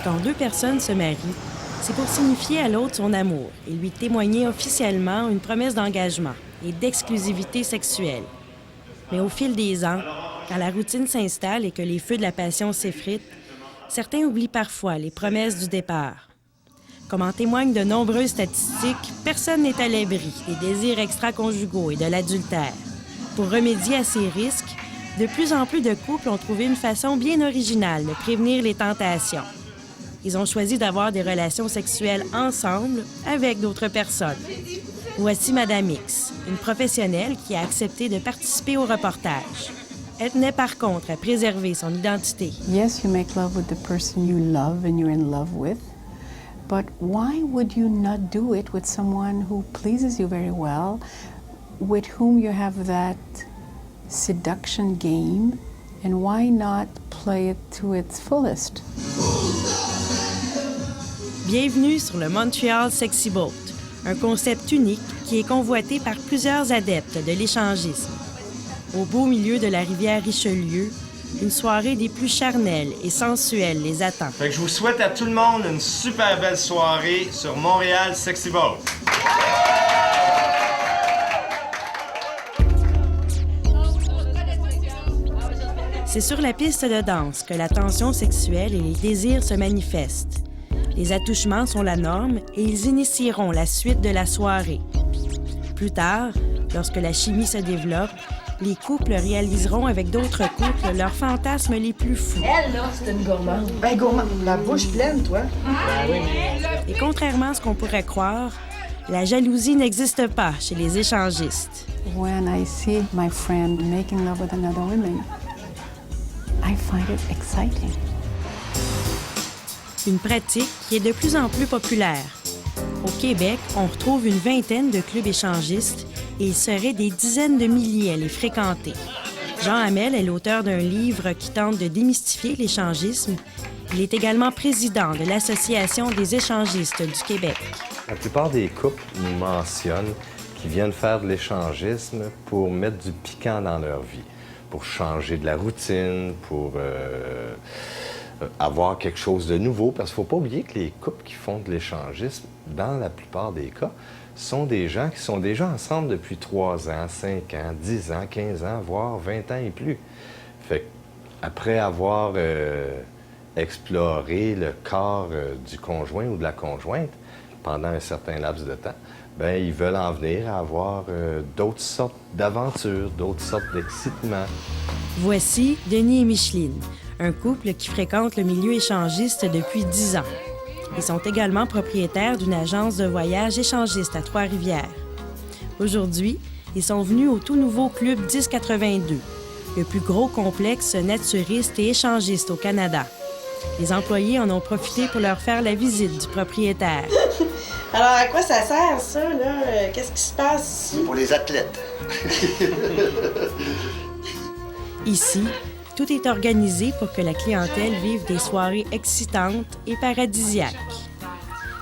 Quand deux personnes se marient, c'est pour signifier à l'autre son amour et lui témoigner officiellement une promesse d'engagement et d'exclusivité sexuelle. Mais au fil des ans, quand la routine s'installe et que les feux de la passion s'effritent, certains oublient parfois les promesses du départ. Comme en témoignent de nombreuses statistiques, personne n'est à l'abri des désirs extra-conjugaux et de l'adultère. Pour remédier à ces risques, de plus en plus de couples ont trouvé une façon bien originale de prévenir les tentations. Ils ont choisi d'avoir des relations sexuelles ensemble avec d'autres personnes. Voici Madame X, une professionnelle qui a accepté de participer au reportage. Elle tenait par contre à préserver son identité. Yes, you make love with the person you love and you're in love with. But why would you not do it with someone who pleases you very well, with whom you have that seduction game, and why not play it to its fullest? Bienvenue sur le Montreal Sexy Boat, un concept unique qui est convoité par plusieurs adeptes de l'échangisme. Au beau milieu de la rivière Richelieu, une soirée des plus charnelles et sensuelles les attend. Fait que je vous souhaite à tout le monde une super belle soirée sur Montréal Sexy Boat. C'est sur la piste de danse que la tension sexuelle et les désirs se manifestent. Les attouchements sont la norme et ils initieront la suite de la soirée. Plus tard, lorsque la chimie se développe, les couples réaliseront avec d'autres couples leurs fantasmes les plus fous. Elle, là, c'est une gourmande. Ben, gourmand, la bouche pleine, toi. Et contrairement à ce qu'on pourrait croire, la jalousie n'existe pas chez les échangistes. When I see my friend making love with another woman, I find it exciting. Une pratique qui est de plus en plus populaire. Au Québec, on retrouve une vingtaine de clubs échangistes et il serait des dizaines de milliers à les fréquenter. Jean Hamel est l'auteur d'un livre qui tente de démystifier l'échangisme. Il est également président de l'Association des échangistes du Québec. La plupart des couples nous mentionnent qu'ils viennent faire de l'échangisme pour mettre du piquant dans leur vie, pour changer de la routine, pour avoir quelque chose de nouveau. Parce qu'il ne faut pas oublier que les couples qui font de l'échangisme, dans la plupart des cas, sont des gens qui sont déjà ensemble depuis 3 ans, 5 ans, 10 ans, 15 ans, voire 20 ans et plus. Fait qu'après avoir exploré le corps du conjoint ou de la conjointe pendant un certain laps de temps, bien, ils veulent en venir à avoir d'autres sortes d'aventures, d'autres sortes d'excitements. Voici Denis et Micheline, un couple qui fréquente le milieu échangiste depuis 10 ans. Ils sont également propriétaires d'une agence de voyage échangiste à Trois-Rivières. Aujourd'hui, ils sont venus au tout nouveau Club 1082, le plus gros complexe naturiste et échangiste au Canada. Les employés en ont profité pour leur faire la visite du propriétaire. Alors, à quoi ça sert, ça, là? Qu'est-ce qui se passe ici? Pour les athlètes. Ici, tout est organisé pour que la clientèle vive des soirées excitantes et paradisiaques.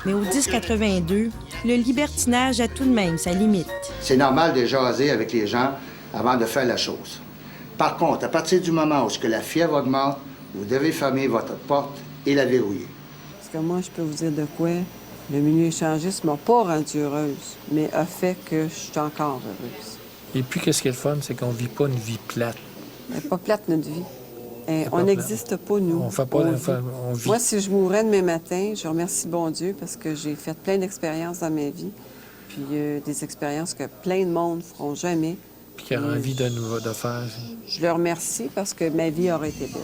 Mais au 1082, le libertinage a tout de même sa limite. C'est normal de jaser avec les gens avant de faire la chose. Par contre, à partir du moment où la fièvre augmente, vous devez fermer votre porte et la verrouiller. Parce que moi, je peux vous dire de quoi le milieu échangiste m'a pas rendue heureuse, mais a fait que je suis encore heureuse. Et puis, qu'est-ce qui est le fun, c'est qu'on vit pas une vie plate. Elle n'est pas plate, notre vie. On n'existe pas, nous. On fait pas on vit. Moi, si je mourrais demain matin, je remercie bon Dieu parce que j'ai fait plein d'expériences dans ma vie. Puis des expériences que plein de monde ne feront jamais. Puis qu'il a envie de faire. Je le remercie parce que ma vie aurait été belle.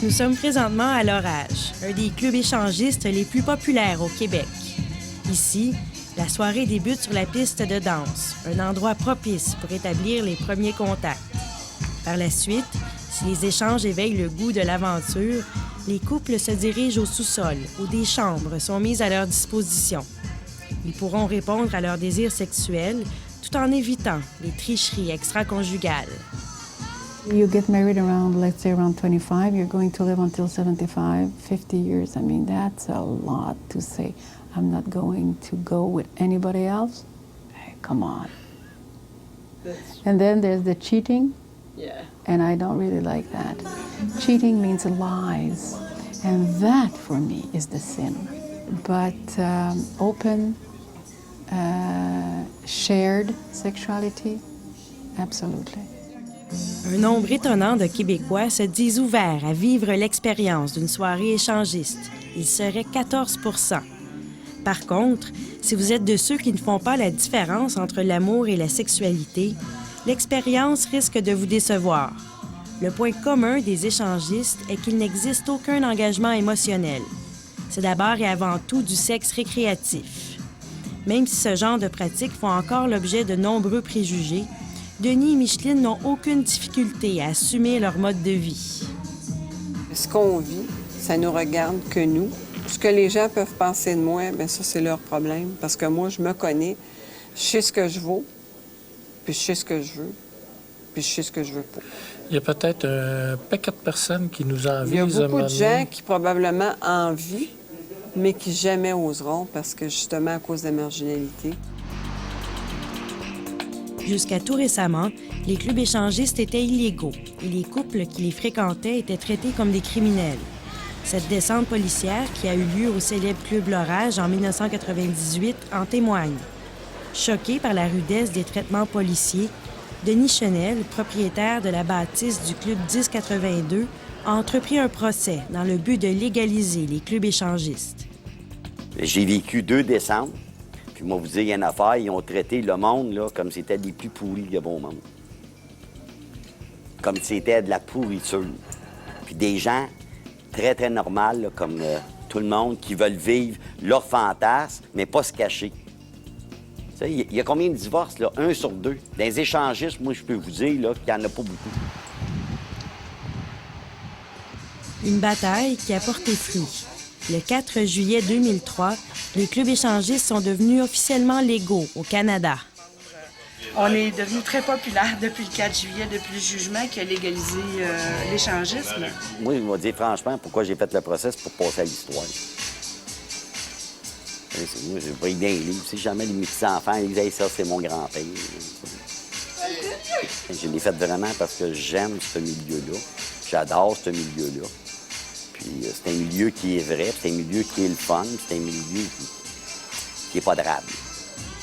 Nous sommes présentement à l'Orage, un des clubs échangistes les plus populaires au Québec. Ici, la soirée débute sur la piste de danse, un endroit propice pour établir les premiers contacts. Par la suite, si les échanges éveillent le goût de l'aventure, les couples se dirigent au sous-sol où des chambres sont mises à leur disposition. Ils pourront répondre à leurs désirs sexuels tout en évitant les tricheries extra-conjugales. You get married around, let's say around 25, you're going to live until 75, 50 years. I mean, that's a lot to say. I'm not going to go with anybody else. Hey, come on. And then there's the cheating. Yeah. And I don't really like that. Cheating means lies, and that for me is the sin. But open, shared sexuality, absolutely. Un nombre étonnant de Québécois se disent ouverts à vivre l'expérience d'une soirée échangiste. Il serait 14 %. Par contre, si vous êtes de ceux qui ne font pas la différence entre l'amour et la sexualité, l'expérience risque de vous décevoir. Le point commun des échangistes est qu'il n'existe aucun engagement émotionnel. C'est d'abord et avant tout du sexe récréatif. Même si ce genre de pratiques font encore l'objet de nombreux préjugés, Denis et Micheline n'ont aucune difficulté à assumer leur mode de vie. Ce qu'on vit, ça nous regarde que nous. Ce que les gens peuvent penser de moi, bien ça, c'est leur problème. Parce que moi, je me connais, je sais ce que je vaux, puis je sais ce que je veux, puis je sais ce que je veux pas. Il y a peut-être un paquet de personnes qui nous envient. Il y a beaucoup de gens qui probablement envient, mais qui jamais oseront parce que justement à cause de la marginalité. Jusqu'à tout récemment, les clubs échangistes étaient illégaux et les couples qui les fréquentaient étaient traités comme des criminels. Cette descente policière qui a eu lieu au célèbre Club L'Orage en 1998 en témoigne. Choqué par la rudesse des traitements policiers, Denis Chenel, propriétaire de la bâtisse du Club 1082, a entrepris un procès dans le but de légaliser les clubs échangistes. J'ai vécu 2 décembre. Puis moi, vous dire, il y a une affaire, ils ont traité le monde là, comme si c'était des plus pourris qu'il y avait au monde. Comme si c'était de la pourriture. Puis des gens très, très normaux, là, comme tout le monde, qui veulent vivre leur fantasme, mais pas se cacher. Il y a combien de divorces, là? 1 sur 2. Dans les échangistes, moi, je peux vous dire là, qu'il n'y en a pas beaucoup. Une bataille qui a porté fruit. Le 4 juillet 2003, les clubs échangistes sont devenus officiellement légaux au Canada. On est devenu très populaire depuis le 4 juillet, depuis le jugement qui a légalisé l'échangisme. Moi, je vais dire franchement pourquoi j'ai fait le procès, c'est pour passer à l'histoire. Moi, je vais dans les livres. Si jamais les petits-enfants ils disent hey, ça, c'est mon grand-père. Je l'ai fait vraiment parce que j'aime ce milieu-là. J'adore ce milieu-là. Puis c'est un milieu qui est vrai, c'est un milieu qui est le fun, c'est un milieu qui est pas drable.